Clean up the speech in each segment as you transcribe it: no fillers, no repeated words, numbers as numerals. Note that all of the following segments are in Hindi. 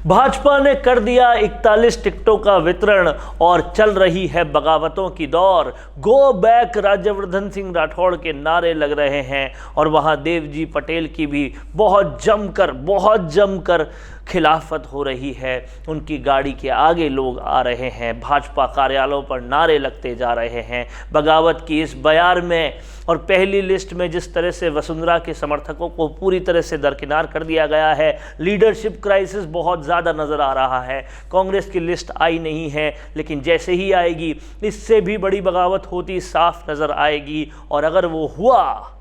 भाजपा ने कर दिया 41 टिकटों का वितरण और चल रही है बगावतों की दौर। गो बैक राज्यवर्धन सिंह राठौड़ के नारे लग रहे हैं और वहां देवजी पटेल की भी बहुत जमकर खिलाफत हो रही है। उनकी गाड़ी के आगे लोग आ रहे हैं, भाजपा कार्यालयों पर नारे लगते जा रहे हैं। बगावत की इस बयार में और पहली लिस्ट में जिस तरह से वसुंधरा के समर्थकों को पूरी तरह से दरकिनार कर दिया गया है, लीडरशिप क्राइसिस बहुत ज़्यादा नज़र आ रहा है। कांग्रेस की लिस्ट आई नहीं है, लेकिन जैसे ही आएगी इससे भी बड़ी बगावत होती साफ नज़र आएगी और अगर वो हुआ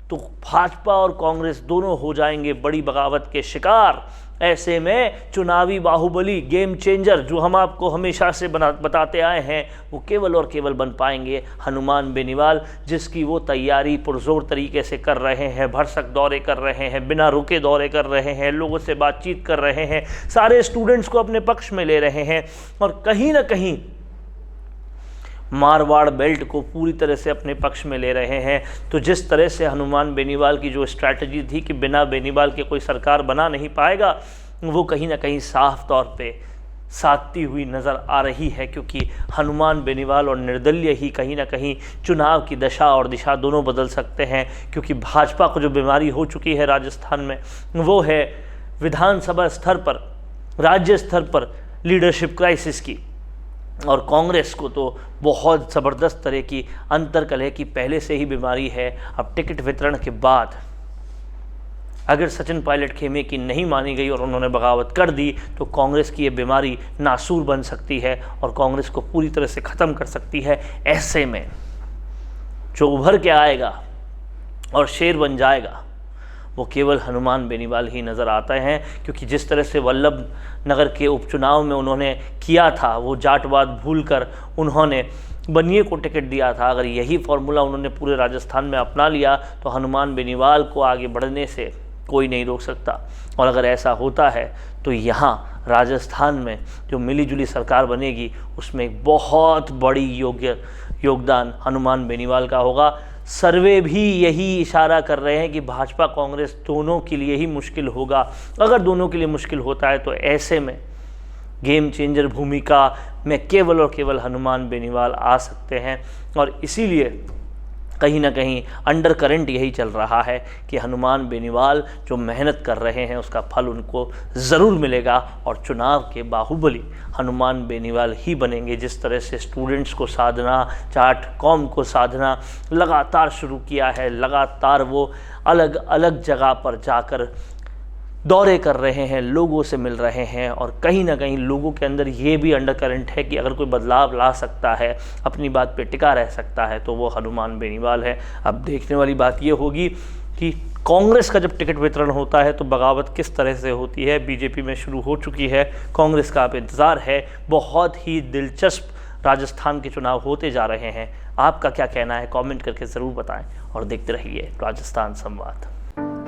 तो भाजपा और कांग्रेस दोनों हो जाएंगे बड़ी बगावत के शिकार। ऐसे में चुनावी बाहुबली, गेम चेंजर जो हम आपको हमेशा से बताते आए हैं, वो केवल और केवल बन पाएंगे हनुमान बेनीवाल, जिसकी वो तैयारी पुरजोर तरीके से कर रहे हैं। भरसक दौरे कर रहे हैं, बिना रुके दौरे कर रहे हैं, लोगों से बातचीत कर रहे हैं, सारे स्टूडेंट्स को अपने पक्ष में ले रहे हैं और कहीं ना कहीं मारवाड़ बेल्ट को पूरी तरह से अपने पक्ष में ले रहे हैं। तो जिस तरह से हनुमान बेनीवाल की जो स्ट्रैटेजी थी कि बिना बेनीवाल के कोई सरकार बना नहीं पाएगा, वो कहीं ना कहीं साफ तौर पे साधती हुई नज़र आ रही है, क्योंकि हनुमान बेनीवाल और निर्दलीय ही कहीं ना कहीं चुनाव की दशा और दिशा दोनों बदल सकते हैं। क्योंकि भाजपा को जो बीमारी हो चुकी है राजस्थान में, वो है विधानसभा स्तर पर, राज्य स्तर पर लीडरशिप क्राइसिस की, और कांग्रेस को तो बहुत ज़बरदस्त तरह की अंतर्कलह की पहले से ही बीमारी है। अब टिकट वितरण के बाद अगर सचिन पायलट खेमे की नहीं मानी गई और उन्होंने बगावत कर दी तो कांग्रेस की ये बीमारी नासूर बन सकती है और कांग्रेस को पूरी तरह से ख़त्म कर सकती है। ऐसे में जो उभर के आएगा और शेर बन जाएगा वो केवल हनुमान बेनीवाल ही नज़र आते हैं, क्योंकि जिस तरह से वल्लभ नगर के उपचुनाव में उन्होंने किया था, वो जाटवाद भूलकर उन्होंने बनिए को टिकट दिया था। अगर यही फॉर्मूला उन्होंने पूरे राजस्थान में अपना लिया तो हनुमान बेनीवाल को आगे बढ़ने से कोई नहीं रोक सकता। और अगर ऐसा होता है तो यहाँ राजस्थान में जो मिलीजुली सरकार बनेगी उसमें एक बहुत बड़ी योगदान हनुमान बेनीवाल का होगा। सर्वे भी यही इशारा कर रहे हैं कि भाजपा कांग्रेस दोनों के लिए ही मुश्किल होगा। अगर दोनों के लिए मुश्किल होता है तो ऐसे में गेम चेंजर भूमिका में केवल और केवल हनुमान बेनीवाल आ सकते हैं। और इसीलिए कहीं ना कहीं अंडर करंट यही चल रहा है कि हनुमान बेनीवाल जो मेहनत कर रहे हैं उसका फल उनको ज़रूर मिलेगा और चुनाव के बाहुबली हनुमान बेनीवाल ही बनेंगे। जिस तरह से स्टूडेंट्स को साधना, जाट कौम को साधना लगातार शुरू किया है, लगातार वो अलग अलग जगह पर जाकर दौरे कर रहे हैं, लोगों से मिल रहे हैं और कहीं ना कहीं लोगों के अंदर ये भी अंडर करंट है कि अगर कोई बदलाव ला सकता है, अपनी बात पे टिका रह सकता है, तो वो हनुमान बेनीवाल है। अब देखने वाली बात ये होगी कि कांग्रेस का जब टिकट वितरण होता है तो बगावत किस तरह से होती है। बीजेपी में शुरू हो चुकी है, कांग्रेस का अब इंतज़ार है। बहुत ही दिलचस्प राजस्थान के चुनाव होते जा रहे हैं। आपका क्या कहना है, कॉमेंट करके ज़रूर बताएँ और देखते रहिए राजस्थान संवाद।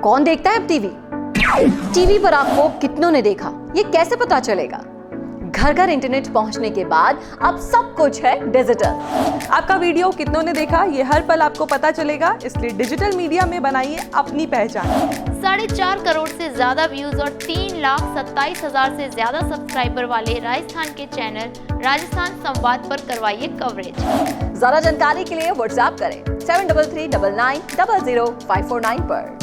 कौन देखता है अब टीवी पर आपको कितनों ने देखा, ये कैसे पता चलेगा? घर घर इंटरनेट पहुंचने के बाद अब सब कुछ है डिजिटल। आपका वीडियो कितनों ने देखा ये हर पल आपको पता चलेगा, इसलिए डिजिटल मीडिया में बनाइए अपनी पहचान। 4.5 करोड़ से ज्यादा व्यूज और 3,27,000 से ज्यादा सब्सक्राइबर वाले राजस्थान के चैनल राजस्थान संवाद पर करवाइए कवरेज। ज्यादा जानकारी के लिए व्हाट्सएप करें 7339900549 पर।